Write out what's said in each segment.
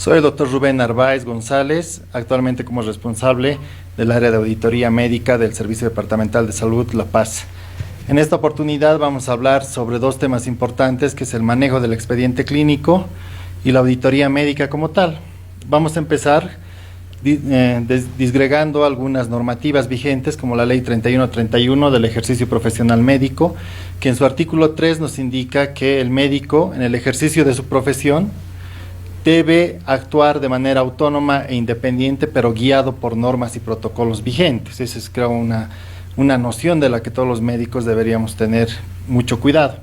Soy el doctor Rubén Narváez González, actualmente como responsable del área de auditoría médica del Servicio Departamental de Salud La Paz. En esta oportunidad vamos a hablar sobre dos temas importantes, que es el manejo del expediente clínico y la auditoría médica como tal. Vamos a empezar disgregando algunas normativas vigentes, como la Ley 3131 del ejercicio profesional médico, que en su artículo 3 nos indica que el médico, en el ejercicio de su profesión, debe actuar de manera autónoma e independiente, pero guiado por normas y protocolos vigentes. Esa es, creo, una noción de la que todos los médicos deberíamos tener mucho cuidado.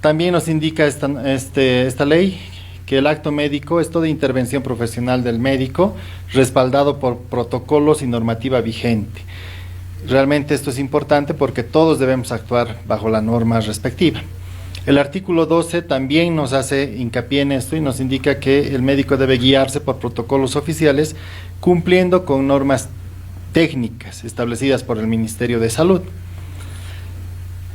También nos indica esta ley que el acto médico es toda intervención profesional del médico, respaldado por protocolos y normativa vigente. Realmente esto es importante porque todos debemos actuar bajo la norma respectiva. El artículo 12 también nos hace hincapié en esto y nos indica que el médico debe guiarse por protocolos oficiales, cumpliendo con normas técnicas establecidas por el Ministerio de Salud.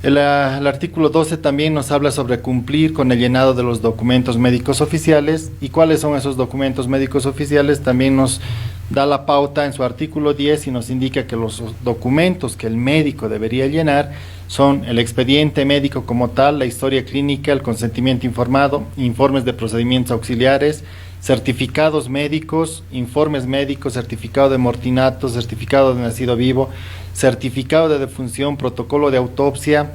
El artículo 12 también nos habla sobre cumplir con el llenado de los documentos médicos oficiales. ¿Y cuáles son esos documentos médicos oficiales? También nos da la pauta en su artículo 10 y nos indica que los documentos que el médico debería llenar son el expediente médico como tal, la historia clínica, el consentimiento informado, informes de procedimientos auxiliares, certificados médicos, informes médicos, certificado de mortinato, certificado de nacido vivo, certificado de defunción, protocolo de autopsia,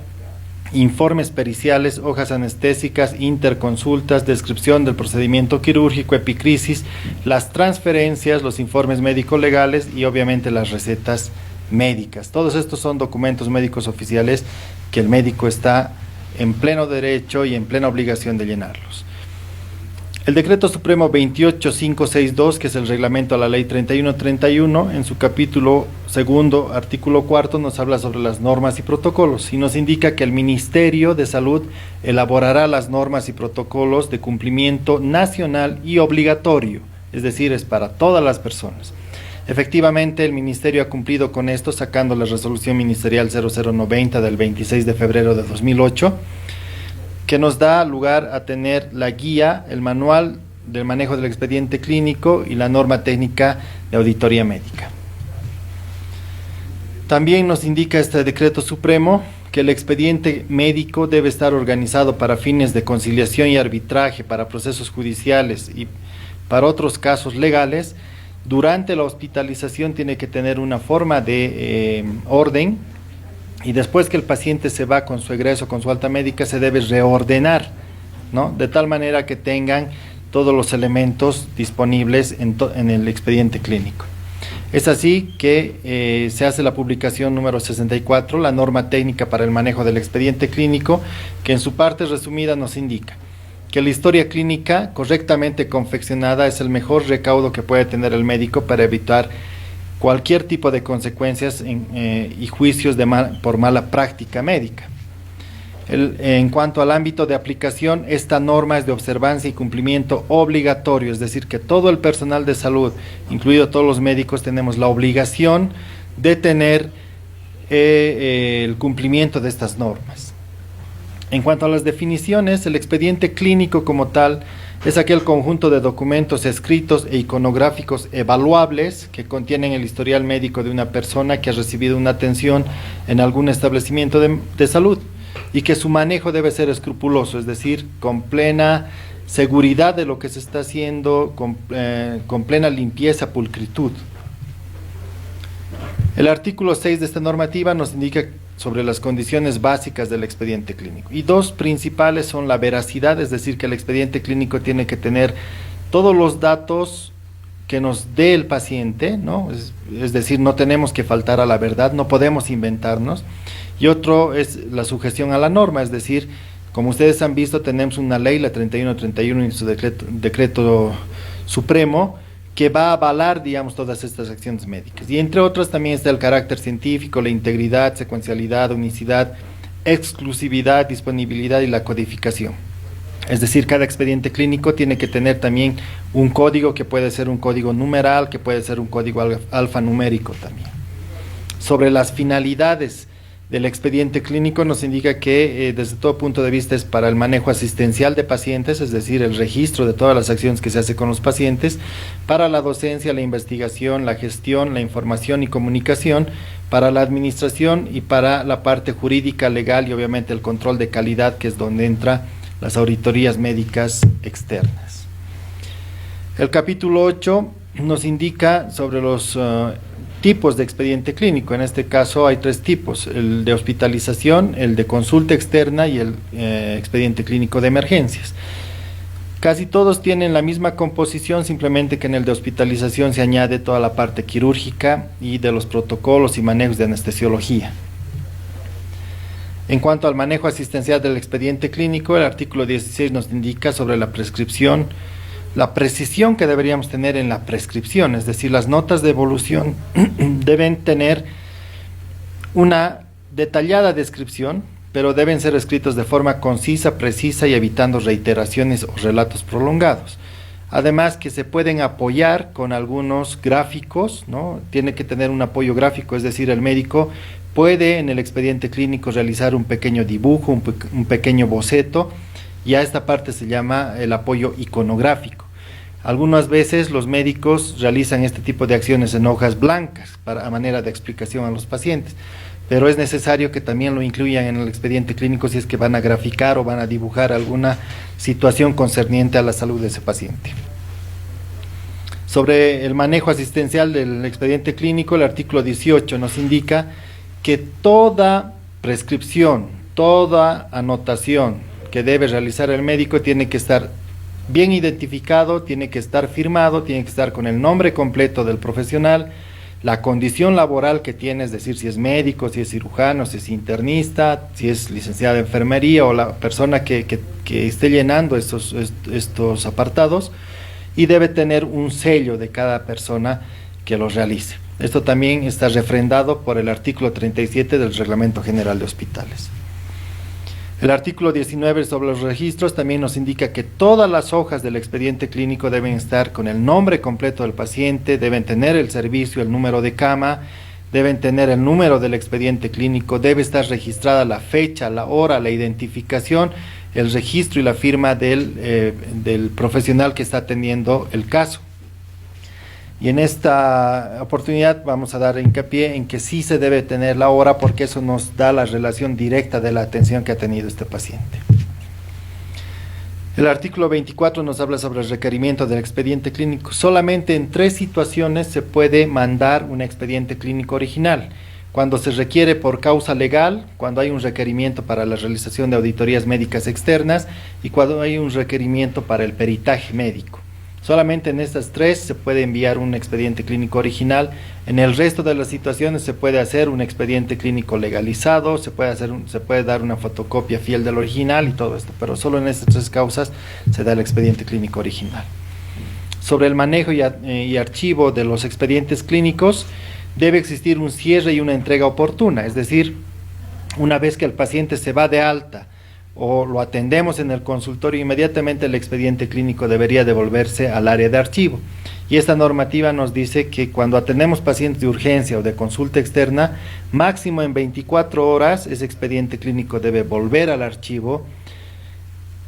informes periciales, hojas anestésicas, interconsultas, descripción del procedimiento quirúrgico, epicrisis, las transferencias, los informes médico-legales y obviamente las recetas médicas. Todos estos son documentos médicos oficiales que el médico está en pleno derecho y en plena obligación de llenarlos. El Decreto Supremo 28562, que es el reglamento a la Ley 3131, en su capítulo segundo, artículo cuarto, nos habla sobre las normas y protocolos y nos indica que el Ministerio de Salud elaborará las normas y protocolos de cumplimiento nacional y obligatorio, es decir, es para todas las personas. Efectivamente, el Ministerio ha cumplido con esto, sacando la Resolución Ministerial 0090 del 26 de febrero de 2008, que nos da lugar a tener la guía, el manual del manejo del expediente clínico y la norma técnica de auditoría médica. También nos indica este decreto supremo que el expediente médico debe estar organizado para fines de conciliación y arbitraje, para procesos judiciales y para otros casos legales. Durante la hospitalización tiene que tener una forma de orden, y después que el paciente se va con su egreso, con su alta médica, se debe reordenar, ¿no? De tal manera que tengan todos los elementos disponibles en el expediente clínico. Es así que se hace la publicación número 64, la norma técnica para el manejo del expediente clínico, que en su parte resumida nos indica que la historia clínica correctamente confeccionada es el mejor recaudo que puede tener el médico para evitar cualquier tipo de consecuencias y juicios por mala práctica médica. En cuanto al ámbito de aplicación, esta norma es de observancia y cumplimiento obligatorio, es decir, que todo el personal de salud, incluido todos los médicos, tenemos la obligación de tener el cumplimiento de estas normas. En cuanto a las definiciones, el expediente clínico como tal es aquel conjunto de documentos escritos e iconográficos evaluables que contienen el historial médico de una persona que ha recibido una atención en algún establecimiento de salud y que su manejo debe ser escrupuloso, es decir, con plena seguridad de lo que se está haciendo, con plena limpieza, pulcritud. El artículo 6 de esta normativa nos indica sobre las condiciones básicas del expediente clínico. Y dos principales son la veracidad, es decir, que el expediente clínico tiene que tener todos los datos que nos dé el paciente, ¿no? Es decir, no tenemos que faltar a la verdad, no podemos inventarnos. Y otro es la sujeción a la norma, es decir, como ustedes han visto, tenemos una ley, la 3131 y su decreto supremo, que va a avalar, digamos, todas estas acciones médicas. Y entre otras también está el carácter científico, la integridad, secuencialidad, unicidad, exclusividad, disponibilidad y la codificación. Es decir, cada expediente clínico tiene que tener también un código que puede ser un código numeral, que puede ser un código alfanumérico también. Sobre las finalidades del expediente clínico nos indica que desde todo punto de vista es para el manejo asistencial de pacientes, es decir, el registro de todas las acciones que se hace con los pacientes, para la docencia, la investigación, la gestión, la información y comunicación, para la administración y para la parte jurídica, legal y obviamente el control de calidad, que es donde entran las auditorías médicas externas. El capítulo 8 nos indica sobre los tipos de expediente clínico. En este caso hay 3 tipos: el de hospitalización, el de consulta externa y el expediente clínico de emergencias. Casi todos tienen la misma composición, simplemente que en el de hospitalización se añade toda la parte quirúrgica y de los protocolos y manejos de anestesiología. En cuanto al manejo asistencial del expediente clínico, el artículo 16 nos indica sobre la prescripción, la precisión que deberíamos tener en la prescripción, es decir, las notas de evolución deben tener una detallada descripción, pero deben ser escritos de forma concisa, precisa y evitando reiteraciones o relatos prolongados. Además que se pueden apoyar con algunos gráficos, ¿no? Tiene que tener un apoyo gráfico, es decir, el médico puede en el expediente clínico realizar un pequeño dibujo, un pequeño boceto, y a esta parte se llama el apoyo iconográfico. Algunas veces los médicos realizan este tipo de acciones en hojas blancas a manera de explicación a los pacientes, pero es necesario que también lo incluyan en el expediente clínico si es que van a graficar o van a dibujar alguna situación concerniente a la salud de ese paciente. Sobre el manejo asistencial del expediente clínico, el artículo 18 nos indica que toda prescripción, toda anotación que debe realizar el médico tiene que estar bien identificado, tiene que estar firmado, tiene que estar con el nombre completo del profesional, la condición laboral que tiene, es decir, si es médico, si es cirujano, si es internista, si es licenciado de enfermería o la persona que esté llenando estos apartados, y debe tener un sello de cada persona que los realice. Esto también está refrendado por el artículo 37 del Reglamento General de Hospitales. El artículo 19 sobre los registros también nos indica que todas las hojas del expediente clínico deben estar con el nombre completo del paciente, deben tener el servicio, el número de cama, deben tener el número del expediente clínico, debe estar registrada la fecha, la hora, la identificación, el registro y la firma del profesional que está atendiendo el caso. Y en esta oportunidad vamos a dar hincapié en que sí se debe tener la hora, porque eso nos da la relación directa de la atención que ha tenido este paciente. El artículo 24 nos habla sobre el requerimiento del expediente clínico. Solamente en 3 situaciones se puede mandar un expediente clínico original: cuando se requiere por causa legal, cuando hay un requerimiento para la realización de auditorías médicas externas y cuando hay un requerimiento para el peritaje médico. Solamente en estas 3 se puede enviar un expediente clínico original. En el resto de las situaciones se puede hacer un expediente clínico legalizado, se puede dar una fotocopia fiel del original y todo esto, pero solo en estas 3 causas se da el expediente clínico original. Sobre el manejo y archivo de los expedientes clínicos, debe existir un cierre y una entrega oportuna, es decir, una vez que el paciente se va de alta o lo atendemos en el consultorio, inmediatamente el expediente clínico debería devolverse al área de archivo. Y esta normativa nos dice que cuando atendemos pacientes de urgencia o de consulta externa, máximo en 24 horas ese expediente clínico debe volver al archivo,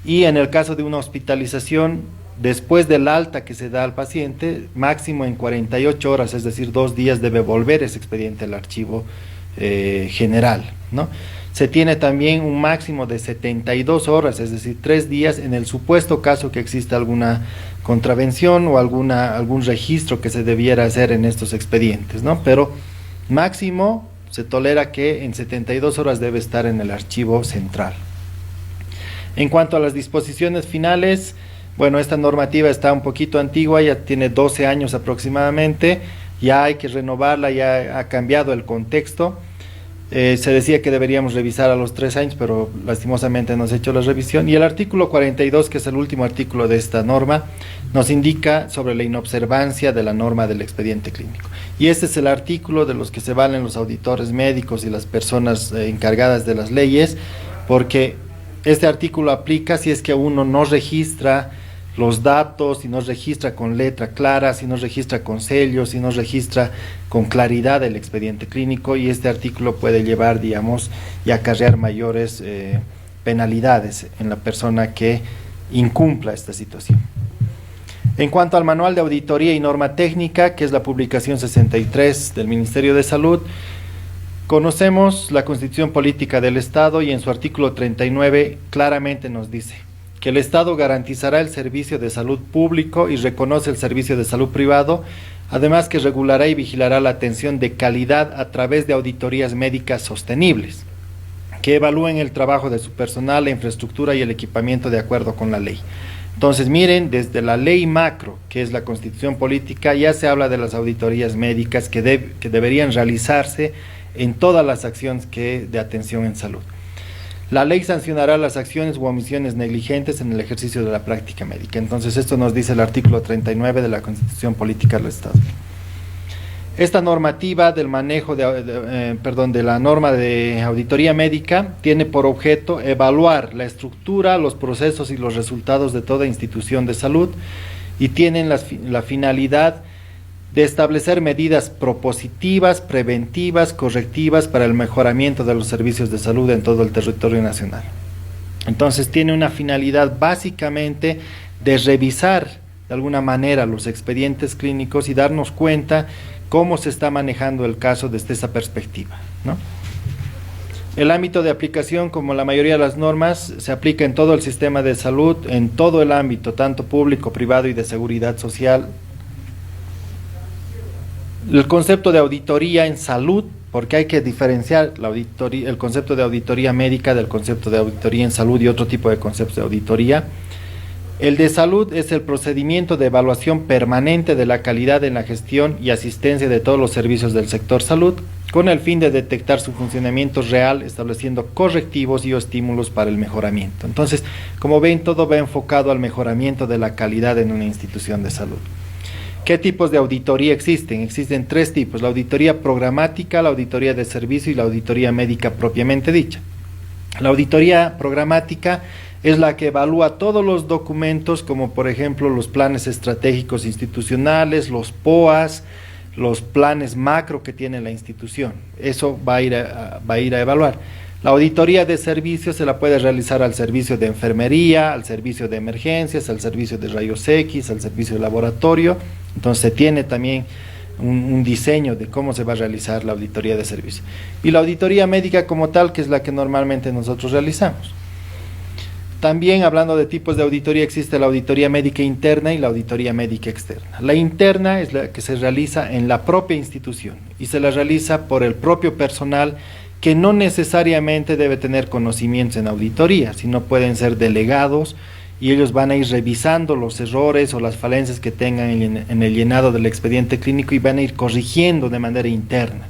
y en el caso de una hospitalización, después del alta que se da al paciente, máximo en 48 horas, es decir, 2 días, debe volver ese expediente al archivo general, ¿no? Se tiene también un máximo de 72 horas, es decir, 3 días, en el supuesto caso que exista alguna contravención o algún registro que se debiera hacer en estos expedientes, ¿no? Pero máximo se tolera que en 72 horas debe estar en el archivo central. En cuanto a las disposiciones finales, bueno, esta normativa está un poquito antigua, ya tiene 12 años aproximadamente, ya hay que renovarla, ya ha cambiado el contexto. Se decía que deberíamos revisar a los 3 años, pero lastimosamente no se ha hecho la revisión. Y el artículo 42, que es el último artículo de esta norma, nos indica sobre la inobservancia de la norma del expediente clínico. Y este es el artículo de los que se valen los auditores médicos y las personas encargadas de las leyes, porque este artículo aplica si es que uno no registra los datos, si nos registra con letra clara, si nos registra con sellos, si nos registra con claridad el expediente clínico, y este artículo puede llevar, digamos, y acarrear mayores penalidades en la persona que incumpla esta situación. En cuanto al Manual de Auditoría y Norma Técnica, que es la publicación 63 del Ministerio de Salud, conocemos la Constitución Política del Estado y en su artículo 39 claramente nos dice que el Estado garantizará el servicio de salud público y reconoce el servicio de salud privado, además que regulará y vigilará la atención de calidad a través de auditorías médicas sostenibles, que evalúen el trabajo de su personal, la infraestructura y el equipamiento de acuerdo con la ley. Entonces, miren, desde la ley macro, que es la Constitución Política, ya se habla de las auditorías médicas que deberían realizarse en todas las acciones de atención en salud. La ley sancionará las acciones u omisiones negligentes en el ejercicio de la práctica médica. Entonces, esto nos dice el artículo 39 de la Constitución Política del Estado. Esta normativa del manejo de la norma de auditoría médica tiene por objeto evaluar la estructura, los procesos y los resultados de toda institución de salud y tienen la finalidad de establecer medidas propositivas, preventivas, correctivas para el mejoramiento de los servicios de salud en todo el territorio nacional. Entonces tiene una finalidad básicamente de revisar de alguna manera los expedientes clínicos y darnos cuenta cómo se está manejando el caso desde esa perspectiva, ¿no? El ámbito de aplicación, como la mayoría de las normas, se aplica en todo el sistema de salud, en todo el ámbito, tanto público, privado y de seguridad social. El concepto de auditoría en salud, porque hay que diferenciar el concepto de auditoría médica del concepto de auditoría en salud y otro tipo de conceptos de auditoría. El de salud es el procedimiento de evaluación permanente de la calidad en la gestión y asistencia de todos los servicios del sector salud, con el fin de detectar su funcionamiento real, estableciendo correctivos y estímulos para el mejoramiento. Entonces, como ven, todo va enfocado al mejoramiento de la calidad en una institución de salud. ¿Qué tipos de auditoría existen? Existen tres tipos: la auditoría programática, la auditoría de servicio y la auditoría médica propiamente dicha. La auditoría programática es la que evalúa todos los documentos, como por ejemplo los planes estratégicos institucionales, los POAs, los planes macro que tiene la institución. Eso va a ir a evaluar. La auditoría de servicios se la puede realizar al servicio de enfermería, al servicio de emergencias, al servicio de rayos X, al servicio de laboratorio. Entonces se tiene también un diseño de cómo se va a realizar la auditoría de servicios. Y la auditoría médica como tal, que es la que normalmente nosotros realizamos. También, hablando de tipos de auditoría, existe la auditoría médica interna y la auditoría médica externa. La interna es la que se realiza en la propia institución y se la realiza por el propio personal, que no necesariamente debe tener conocimientos en auditoría, sino pueden ser delegados y ellos van a ir revisando los errores o las falencias que tengan en el llenado del expediente clínico y van a ir corrigiendo de manera interna.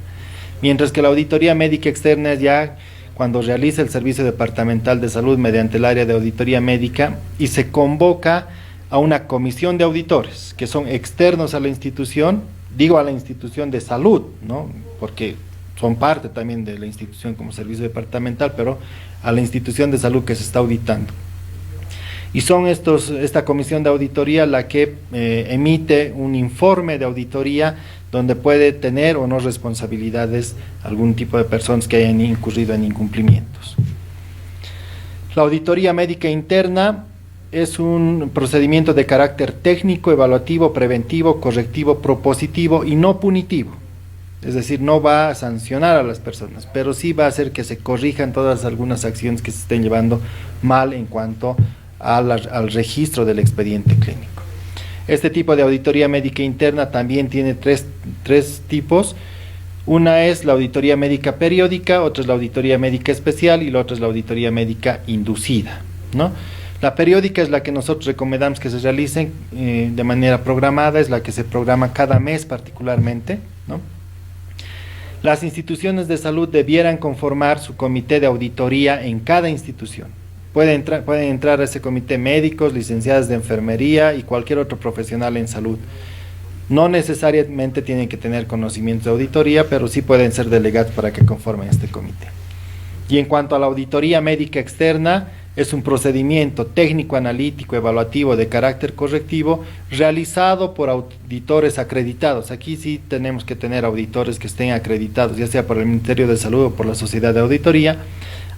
Mientras que la auditoría médica externa es ya cuando realiza el Servicio Departamental de Salud mediante el área de auditoría médica y se convoca a una comisión de auditores que son externos a la institución, digo a la institución de salud, ¿no? Porque son parte también de la institución como servicio departamental, pero a la institución de salud que se está auditando. Y son esta comisión de auditoría la que emite un informe de auditoría donde puede tener o no responsabilidades algún tipo de personas que hayan incurrido en incumplimientos. La auditoría médica interna es un procedimiento de carácter técnico, evaluativo, preventivo, correctivo, propositivo y no punitivo. Es decir, no va a sancionar a las personas, pero sí va a hacer que se corrijan algunas acciones que se estén llevando mal en cuanto al registro del expediente clínico. Este tipo de auditoría médica interna también tiene tres tipos. Una es la auditoría médica periódica, otra es la auditoría médica especial y la otra es la auditoría médica inducida, ¿no? La periódica es la que nosotros recomendamos que se realicen de manera programada, es la que se programa cada mes particularmente, ¿no? Las instituciones de salud debieran conformar su comité de auditoría en cada institución. Pueden entrar a ese comité médicos, licenciados de enfermería y cualquier otro profesional en salud. No necesariamente tienen que tener conocimientos de auditoría, pero sí pueden ser delegados para que conformen este comité. Y en cuanto a la auditoría médica externa, es un procedimiento técnico, analítico, evaluativo de carácter correctivo realizado por auditores acreditados. Aquí sí tenemos que tener auditores que estén acreditados, ya sea por el Ministerio de Salud o por la Sociedad de Auditoría,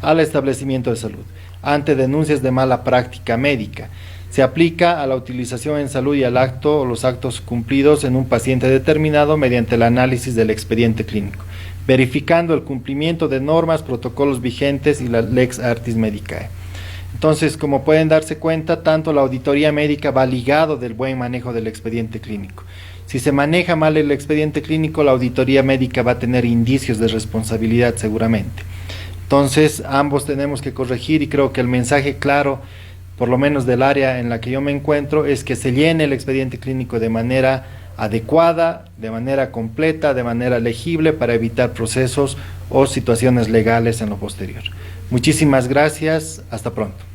al establecimiento de salud, ante denuncias de mala práctica médica. Se aplica a la utilización en salud y al acto o los actos cumplidos en un paciente determinado mediante el análisis del expediente clínico, verificando el cumplimiento de normas, protocolos vigentes y la Lex Artis Medicae. Entonces, como pueden darse cuenta, tanto la auditoría médica va ligado del buen manejo del expediente clínico. Si se maneja mal el expediente clínico, la auditoría médica va a tener indicios de responsabilidad seguramente. Entonces, ambos tenemos que corregir y creo que el mensaje claro, por lo menos del área en la que yo me encuentro, es que se llene el expediente clínico de manera adecuada, de manera completa, de manera legible para evitar procesos o situaciones legales en lo posterior. Muchísimas gracias, hasta pronto.